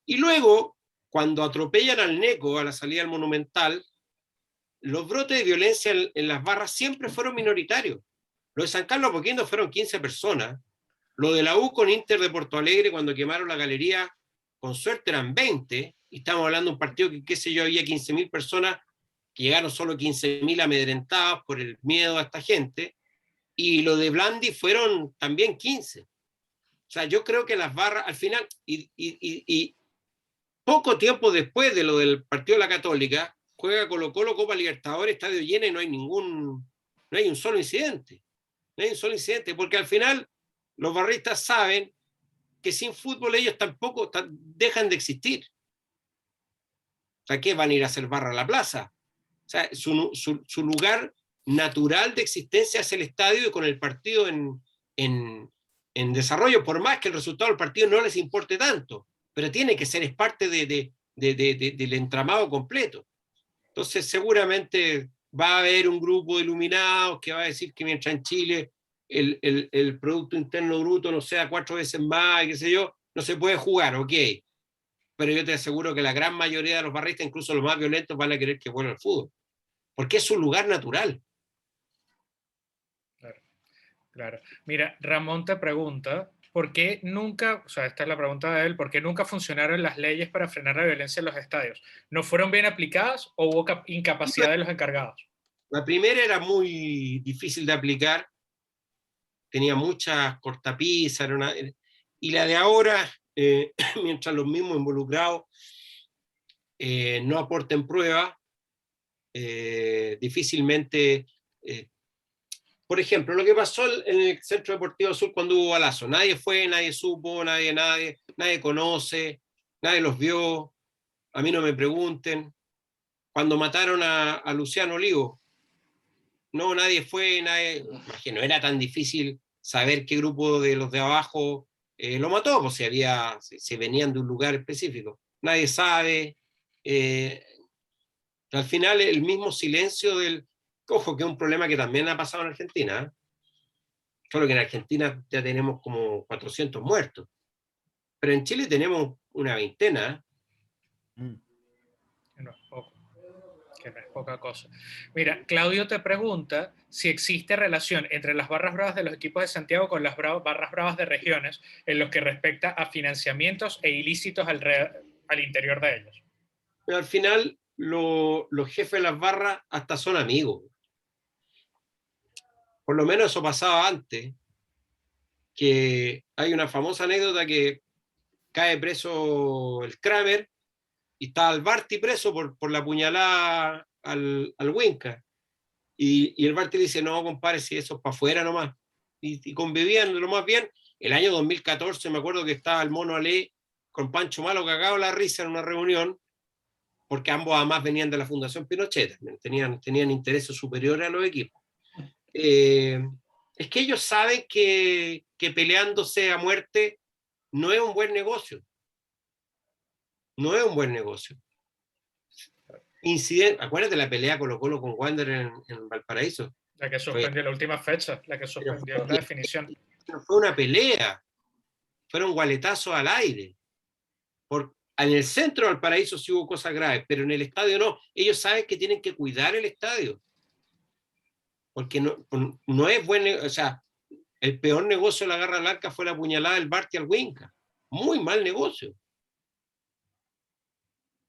Y luego, cuando atropellan al Neco a la salida del Monumental, los brotes de violencia en las barras siempre fueron minoritarios. Lo de San Carlos Apoquindo fueron 15 personas. Lo de la U con Inter de Porto Alegre, cuando quemaron la galería, con suerte eran 20. Y estamos hablando de un partido que, qué sé yo, había 15.000 personas, que llegaron solo 15.000 amedrentados por el miedo a esta gente. Y lo de Blandi fueron también 15. O sea, yo creo que las barras, al final, y poco tiempo después de lo del partido de la Católica, juega Colo-Colo, Copa Libertadores, estadio lleno y no hay un solo incidente. No hay un solo incidente, porque al final los barristas saben que sin fútbol ellos tampoco dejan de existir. O sea, ¿qué van a ir a hacer barra a la plaza? O sea, su lugar natural de existencia es el estadio y con el partido en desarrollo, por más que el resultado del partido no les importe tanto, pero tiene que ser, es parte del entramado completo. Entonces seguramente va a haber un grupo de iluminados que va a decir que mientras en Chile el Producto Interno Bruto no sea 4 veces más, qué sé yo, no se puede jugar, ok. Pero yo te aseguro que la gran mayoría de los barristas, incluso los más violentos, van a querer que vuelva al fútbol, porque es su lugar natural. Claro. Mira, Ramón te pregunta, ¿por qué nunca, o sea, esta es la pregunta de él, ¿por qué nunca funcionaron las leyes para frenar la violencia en los estadios? ¿No fueron bien aplicadas o hubo incapacidad de los encargados? La primera era muy difícil de aplicar, tenía muchas cortapisas, y la de ahora, mientras los mismos involucrados no aporten pruebas, difícilmente... por ejemplo, lo que pasó en el Centro Deportivo Sur cuando hubo balazo. Nadie fue, nadie supo, nadie conoce, nadie los vio. A mí no me pregunten. Cuando mataron a Luciano Olivo, no, nadie fue, imagino, no era tan difícil saber qué grupo de los de abajo lo mató, pues si venían de un lugar específico. Nadie sabe. Al final, el mismo silencio ojo, que es un problema que también ha pasado en Argentina, ¿eh? Solo que en Argentina ya tenemos como 400 muertos. Pero en Chile tenemos una veintena. No es poco, que no es poca cosa. Mira, Claudio te pregunta si existe relación entre las barras bravas de los equipos de Santiago con las barras bravas de regiones en lo que respecta a financiamientos e ilícitos al interior de ellos. Pero al final, los jefes de las barras hasta son amigos. Por lo menos eso pasaba antes, que hay una famosa anécdota que cae preso el Kramer y está el Barty preso por la puñalada al Winca. Y el Barty le dice, no, compadre, si eso es para afuera nomás. Y convivían lo más bien. El año 2014 me acuerdo que estaba el Mono Ale con Pancho Malo cagado la risa en una reunión, porque ambos además venían de la Fundación Pinochet, tenían intereses superiores a los equipos. Es que ellos saben que peleándose a muerte no es un buen negocio. No es un buen negocio. Acuérdate la pelea Colo-Colo con Wander en Valparaíso. La que suspendió la última fecha, la que suspendió la definición. No fue una pelea, fueron gualetazos al aire. En el centro de Valparaíso sí hubo cosas graves, pero en el estadio no. Ellos saben que tienen que cuidar el estadio. Porque no es bueno, o sea, el peor negocio de la Garra Blanca fue la puñalada del Barty al Winca. Muy mal negocio.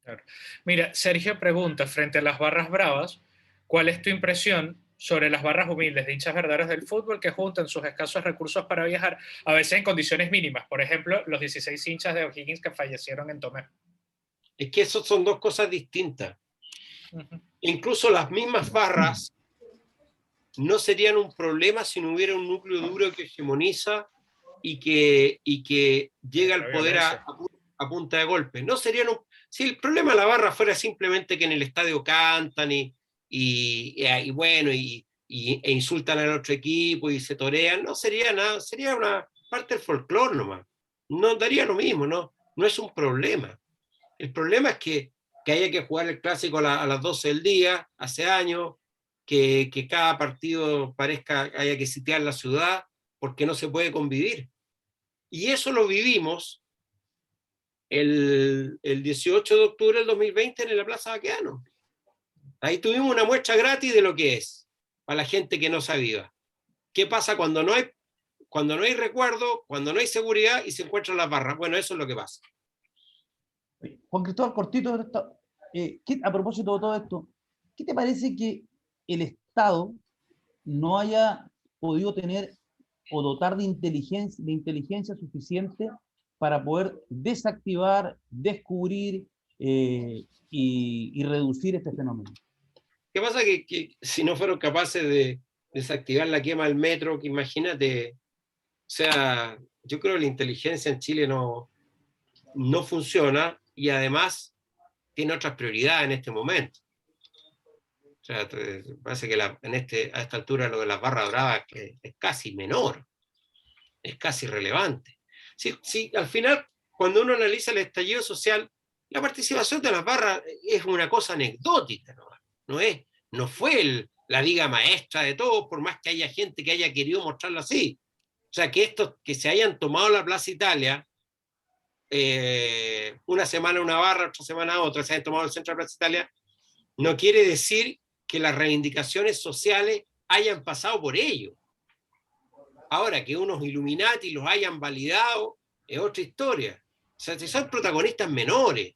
Claro. Mira, Sergio pregunta, frente a las barras bravas, ¿cuál es tu impresión sobre las barras humildes de hinchas verdaderos del fútbol que juntan sus escasos recursos para viajar, a veces en condiciones mínimas? Por ejemplo, los 16 hinchas de O'Higgins que fallecieron en Tomé. Es que eso son dos cosas distintas. Incluso las mismas barras no serían un problema si no hubiera un núcleo duro que hegemoniza y que llega al poder a punta de golpe. No serían si el problema de la barra fuera simplemente que en el estadio cantan y bueno, e insultan al otro equipo y se torean, no sería nada, sería una parte del folclore nomás. No daría lo mismo, no es un problema. El problema es que haya que jugar el clásico a las 12 del día, hace años, que cada partido haya que sitiar la ciudad, porque no se puede convivir. Y eso lo vivimos el 18 de octubre del 2020 en la Plaza Baqueano. Ahí tuvimos una muestra gratis de lo que es, para la gente que no sabía. ¿Qué pasa cuando no hay recuerdo, cuando no hay seguridad y se encuentran las barras? Bueno, eso es lo que pasa. Juan Cristóbal, cortito, a propósito de todo esto, ¿qué te parece que el Estado no haya podido tener o dotar de inteligencia suficiente para poder desactivar, descubrir y reducir este fenómeno? ¿Qué pasa? Que si no fueron capaces de desactivar la quema del metro, que imagínate, o sea, yo creo que la inteligencia en Chile no funciona y además tiene otras prioridades en este momento. O sea, parece que a esta altura lo de las barras bravas es casi menor, es casi irrelevante. Sí, al final, cuando uno analiza el estallido social, la participación de las barras es una cosa anecdótica, no fue la viga maestra de todo, por más que haya gente que haya querido mostrarlo así. O sea, que se hayan tomado la Plaza Italia, una semana una barra, otra semana otra, se hayan tomado el centro de la Plaza Italia, no quiere decir que las reivindicaciones sociales hayan pasado por ello. Ahora, que unos Illuminati los hayan validado es otra historia. O sea, son protagonistas menores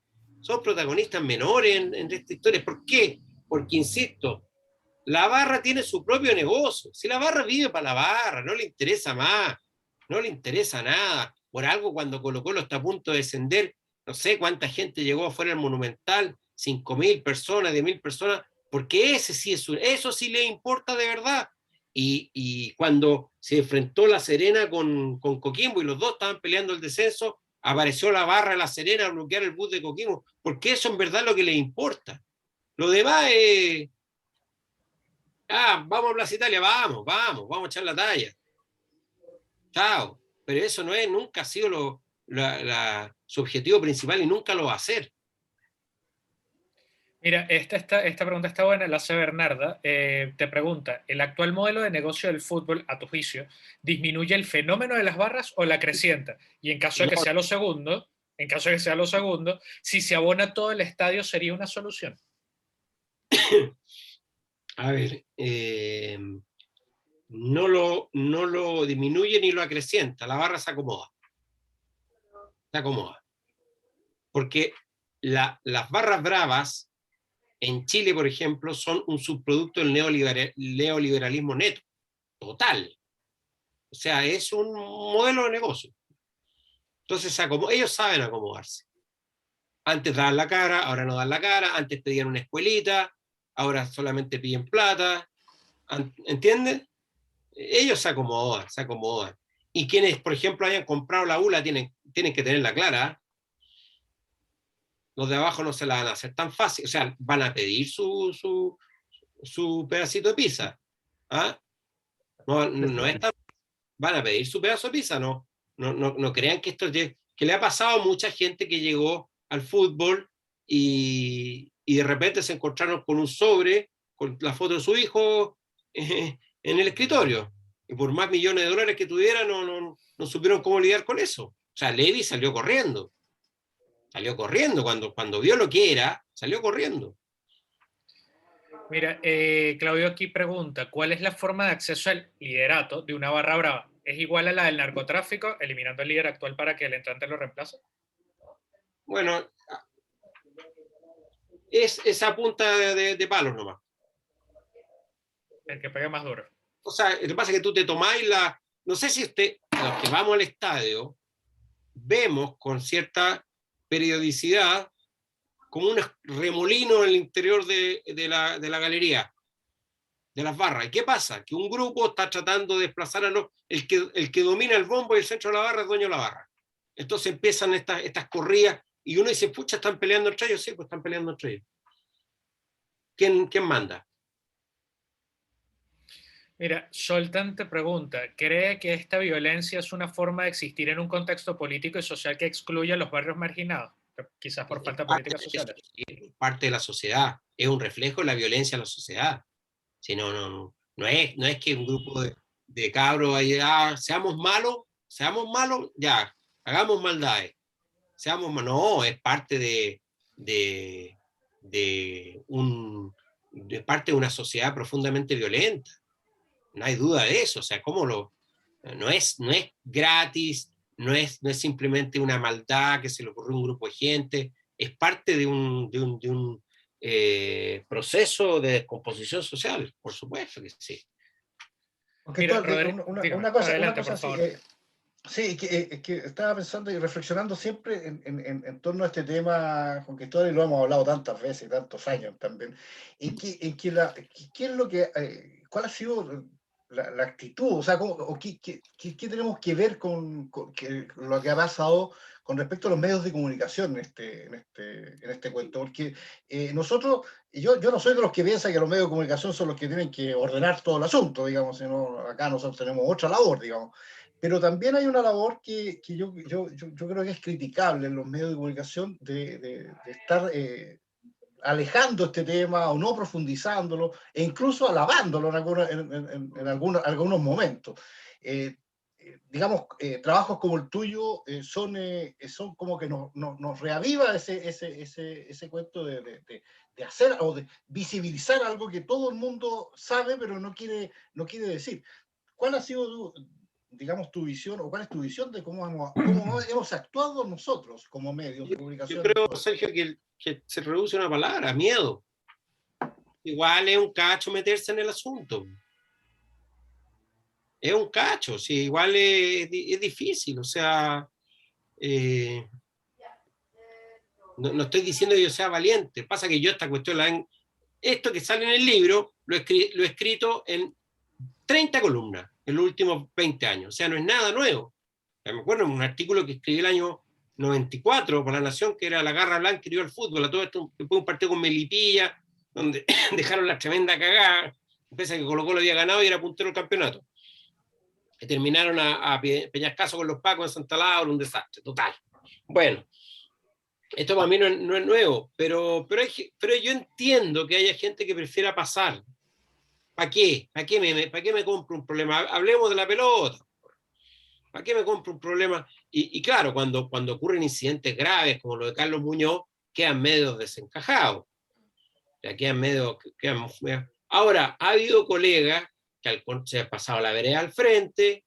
en esta historia. ¿Por qué? Porque, insisto, la barra tiene su propio negocio. Si la barra vive para la barra, no le interesa más, no le interesa nada. Por algo, cuando Colo-Colo está a punto de descender, no sé cuánta gente llegó afuera del Monumental, 5.000 personas, 10.000 personas, porque eso sí le importa de verdad. Y cuando se enfrentó La Serena con Coquimbo y los dos estaban peleando el descenso, apareció la barra de La Serena a bloquear el bus de Coquimbo, porque eso en verdad es lo que les importa. Lo demás es, vamos a Plaza Italia, vamos a echar la talla. Chao. Pero eso nunca ha sido su objetivo principal y nunca lo va a hacer. Mira, esta pregunta está buena, la hace Bernarda. Te pregunta, ¿el actual modelo de negocio del fútbol, a tu juicio, disminuye el fenómeno de las barras o la crecienta? Y en caso de que sea lo segundo, si se abona todo el estadio, ¿sería una solución? A ver, no lo disminuye ni lo acrecienta, la barra se acomoda. Porque las barras bravas en Chile, por ejemplo, son un subproducto del neoliberalismo neto, total. O sea, es un modelo de negocio. Entonces, ellos saben acomodarse. Antes daban la cara, ahora no dan la cara. Antes pedían una escuelita, ahora solamente piden plata. ¿Entienden? Ellos se acomodan. Y quienes, por ejemplo, hayan comprado la ULA tienen que tenerla clara. los de abajo no se la van a hacer tan fácil, o sea, van a pedir su pedacito de pizza. ¿Ah? No es tan, van a pedir su pedazo de pizza, no crean que esto es que le ha pasado a mucha gente que llegó al fútbol y de repente se encontraron con un sobre, con la foto de su hijo en el escritorio. Y por más millones de dólares que tuviera, no supieron cómo lidiar con eso. O sea, Levi salió corriendo. Cuando vio lo que era, salió corriendo. Mira, Claudio aquí pregunta, ¿cuál es la forma de acceso al liderato de una barra brava? ¿Es igual a la del narcotráfico, eliminando al líder actual para que el entrante lo reemplace? Bueno, es esa punta de palos nomás. El que pegue más duro. O sea, lo que pasa es que tú te tomáis no sé si los que vamos al estadio, vemos con cierta periodicidad como un remolino en el interior de la galería, de las barras. ¿Y qué pasa? Que un grupo está tratando de desplazar el que domina el bombo y el centro de la barra es dueño de la barra. Entonces empiezan estas corridas y uno dice, pucha, ¿están peleando entre ellos? Sí, pues están peleando entre ellos. ¿Quién manda? Mira, Soltan te pregunta, ¿cree que esta violencia es una forma de existir en un contexto político y social que excluye a los barrios marginados? Quizás por falta de políticas sociales. Parte de la sociedad, es un reflejo de la violencia en la sociedad. Si no es que un grupo de cabros ahí, seamos malos, ya, hagamos maldades. No, es parte de parte de una sociedad profundamente violenta. No hay duda de eso. O sea, no es gratis, no es simplemente una maldad que se le ocurrió a un grupo de gente, es parte de un proceso de descomposición social, por supuesto que sí. Mira, una cosa así, sí, que estaba pensando y reflexionando siempre en torno a este tema, Juan Cristóbal, y lo hemos hablado tantas veces, tantos años también, ¿qué es lo que, cuál ha sido la actitud? O sea, ¿qué tenemos que ver con lo que ha pasado con respecto a los medios de comunicación en este cuento? Porque nosotros, yo no soy de los que piensan que los medios de comunicación son los que tienen que ordenar todo el asunto, digamos, sino acá nosotros tenemos otra labor, digamos. Pero también hay una labor que yo creo que es criticable en los medios de comunicación de estar alejando este tema o no profundizándolo e incluso alabándolo en algunos momentos. Digamos, trabajos como el tuyo son como que nos reaviva ese cuento de hacer o de visibilizar algo que todo el mundo sabe pero no quiere decir. ¿Cuál ha sido digamos, tu visión, o cuál es tu visión de cómo hemos actuado nosotros como medios de comunicación? Yo creo, Sergio, que se reduce una palabra, miedo. Igual es un cacho meterse en el asunto. Es un cacho, sí, igual es difícil, o sea, no estoy diciendo que yo sea valiente, pasa que yo esta cuestión, esto que sale en el libro, lo he escrito en 30 columnas en los últimos 20 años, o sea, no es nada nuevo. Me acuerdo de un artículo que escribí el año 94 por La Nación, que era La Garra Blanca y el fútbol, a todo esto, después un partido con Melipilla, donde dejaron la tremenda cagada, pese a que Colo-Colo había ganado y era puntero del campeonato. Que terminaron a Peñascaso con los Pacos en Santa Laura, un desastre, total. Bueno, esto para mí no es nuevo, pero yo entiendo que haya gente que prefiera pasar. ¿Para qué? ¿Para qué me compro un problema? Hablemos de la pelota. ¿Para qué me compro un problema? Y claro, cuando ocurren incidentes graves como lo de Carlos Muñoz, quedan medio desencajados. Ya quedan medio... Ahora, ha habido colegas que se han pasado la vereda al frente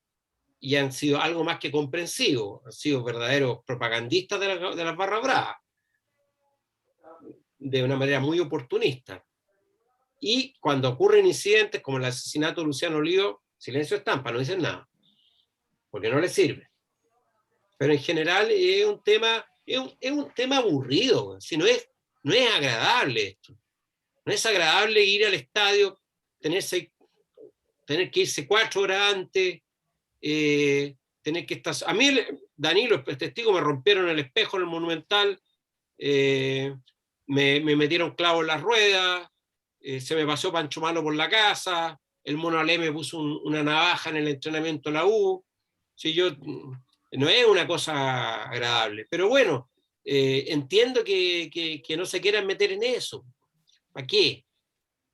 y han sido algo más que comprensivos, han sido verdaderos propagandistas de las barras bravas, de una manera muy oportunista. Y cuando ocurren incidentes como el asesinato de Luciano Olivo, silencio estampa, no dicen nada, porque no les sirve. Pero en general es un tema aburrido, si no es agradable esto. No es agradable ir al estadio, tener que irse 4 horas antes, tener que estar... A mí, Danilo, el testigo, me rompieron el espejo en el Monumental, me metieron clavos en las ruedas, se me pasó Pancho Malo por la casa, el Mono Ale me puso una navaja en el entrenamiento de la U. Si yo, no es una cosa agradable, pero bueno, entiendo que no se quieran meter en eso. ¿Para qué?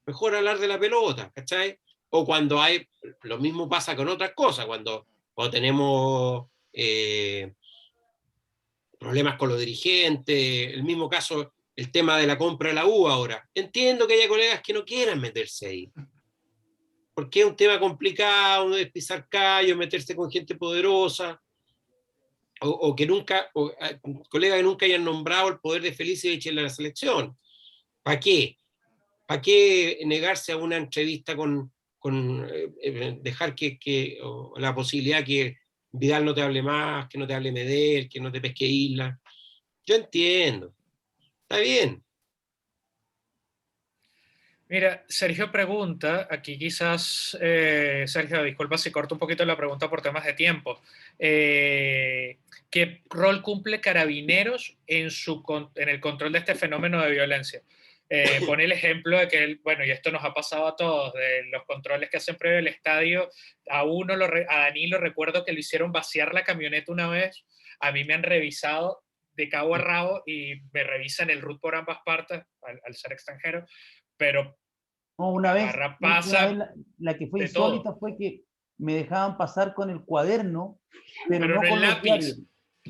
Mejor hablar de la pelota, ¿cachai? O cuando hay, lo mismo pasa con otras cosas, cuando tenemos problemas con los dirigentes, el mismo caso, el tema de la compra de la U ahora. Entiendo que haya colegas que no quieran meterse ahí, porque es un tema complicado, es pisar callos, meterse con gente poderosa, o que nunca, colegas que nunca hayan nombrado el poder de Felicevich en la selección. ¿Para qué? ¿Para qué negarse a una entrevista con dejar la posibilidad que Vidal no te hable más, que no te hable Medel, que no te pesque Isla? Yo entiendo, está bien. Mira, Sergio pregunta, aquí quizás, Sergio, disculpa si corto un poquito la pregunta por temas de tiempo. ¿Qué rol cumple Carabineros en el control de este fenómeno de violencia? Pone el ejemplo de que, bueno, y esto nos ha pasado a todos, de los controles que hacen previo al estadio. A Danilo recuerdo que lo hicieron vaciar la camioneta una vez. A mí me han revisado de cabo a rabo y me revisan el RUT por ambas partes, al ser extranjero, pero No, una vez, pasa la que fue de insólita todo. fue que me dejaban pasar con el cuaderno, pero Pero no no con el los lápiz. diarios.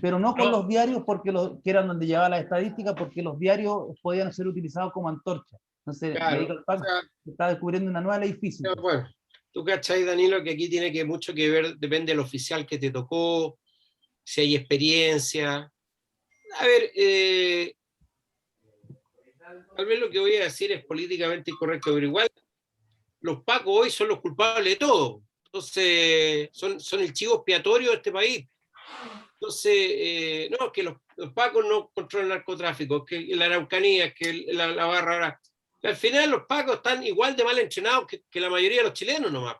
Pero no con No. los diarios, porque que eran donde llevaba la estadística, porque los diarios podían ser utilizados como antorcha. Entonces, Claro, me dijo el Paco, está descubriendo una nueva ley física. bueno, tú cachai, Danilo, que aquí tiene mucho que ver, depende del oficial que te tocó, si hay experiencia. A ver, tal vez lo que voy a decir es políticamente incorrecto, pero igual los pacos hoy son los culpables de todo. Entonces, son el chivo expiatorio de este país. Entonces, no, que los pacos no controlan el narcotráfico, que la Araucanía, que la barra ahora. Al final los pacos están igual de mal entrenados que la mayoría de los chilenos nomás.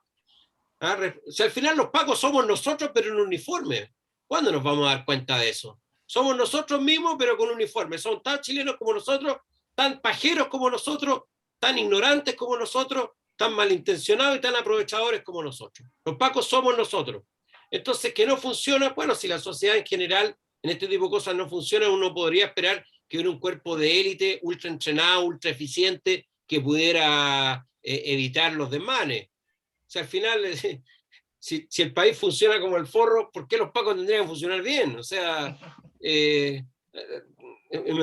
O sea, al final los pacos somos nosotros, pero en uniforme. ¿Cuándo nos vamos a dar cuenta de eso? Somos nosotros mismos, pero con uniforme. Son tan chilenos como nosotros, tan pajeros como nosotros, tan ignorantes como nosotros, tan malintencionados y tan aprovechadores como nosotros. Los pacos somos nosotros. Entonces, que no funciona, bueno, si la sociedad en general en este tipo de cosas no funciona, uno podría esperar que hubiera un cuerpo de élite ultra entrenado, ultra eficiente, que pudiera evitar los desmanes. O sea, al final, si el país funciona como el forro, ¿por qué los pacos tendrían que funcionar bien? O sea, me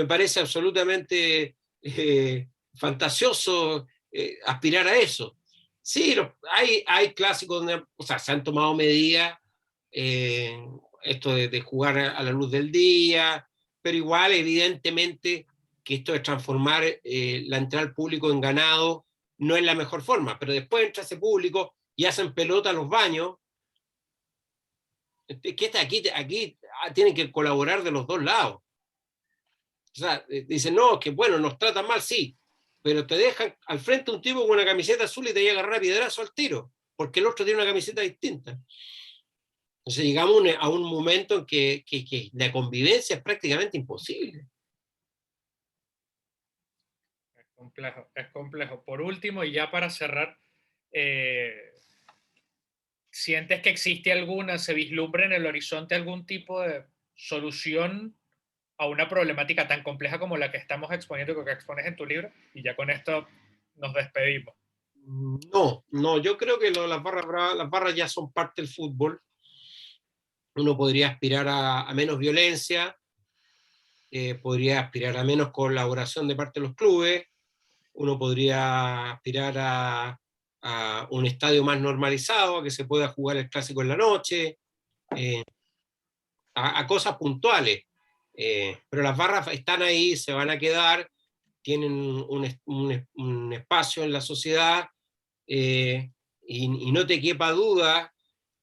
parece absolutamente fantasioso aspirar a eso. Sí, hay clásicos donde, o sea, se han tomado medidas, esto de jugar a la luz del día, pero igual, evidentemente, que esto de transformar la entrada al público en ganado no es la mejor forma, pero después entra ese público y hacen pelota a los baños, que aquí tienen que colaborar de los dos lados. O sea, dicen, no, que bueno, nos tratan mal, sí, pero te dejan al frente un tipo con una camiseta azul y te llega a agarrar piedrazo al tiro, porque el otro tiene una camiseta distinta. Entonces llegamos a un momento en que la convivencia es prácticamente imposible. Es complejo. Por último, y ya para cerrar, ¿sientes que existe se vislumbra en el horizonte algún tipo de solución a una problemática tan compleja como la que estamos exponiendo, que expones en tu libro? Y ya con esto nos despedimos. No, yo creo que las barras ya son parte del fútbol. Uno podría aspirar a menos violencia, podría aspirar a menos colaboración de parte de los clubes, uno podría aspirar a un estadio más normalizado, a que se pueda jugar el clásico en la noche, a cosas puntuales. Pero las barras están ahí, se van a quedar, tienen un espacio en la sociedad, y no te quepa duda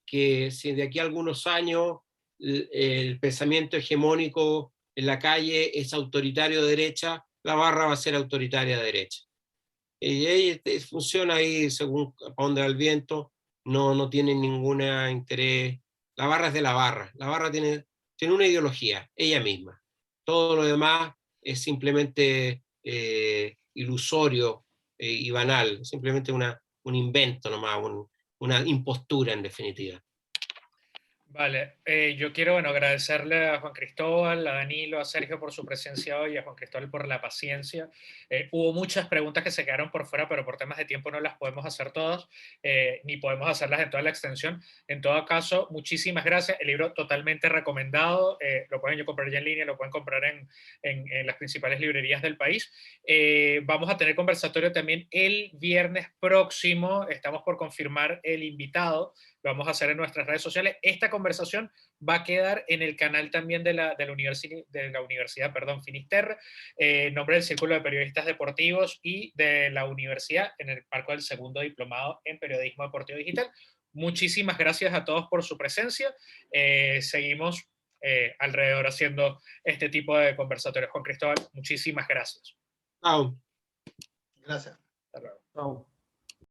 que si de aquí a algunos años el pensamiento hegemónico en la calle es autoritario de derecha, la barra va a ser autoritaria de derecha. Y ahí funciona ahí según para dónde va el viento, no tiene ningún interés. La barra es de la barra tiene una ideología, ella misma. Todo lo demás es simplemente ilusorio y banal, simplemente un invento nomás, una impostura en definitiva. Vale, yo quiero, bueno, agradecerle a Juan Cristóbal, a Danilo, a Sergio por su presencia hoy, a Juan Cristóbal por la paciencia. Hubo muchas preguntas que se quedaron por fuera, pero por temas de tiempo no las podemos hacer todas, ni podemos hacerlas en toda la extensión. En todo caso, muchísimas gracias. El libro totalmente recomendado, lo pueden comprar ya en línea, lo pueden comprar en las principales librerías del país. Vamos a tener conversatorio también el viernes próximo, estamos por confirmar el invitado, lo vamos a hacer en nuestras redes sociales. Esta conversación va a quedar en el canal también de la Universidad Finisterre, en nombre del Círculo de Periodistas Deportivos y de la universidad, en el marco del segundo diplomado en Periodismo Deportivo Digital. Muchísimas gracias a todos por su presencia. Seguimos alrededor haciendo este tipo de conversatorios con Cristóbal. Muchísimas gracias. Chao. Gracias. Hasta luego. Chao.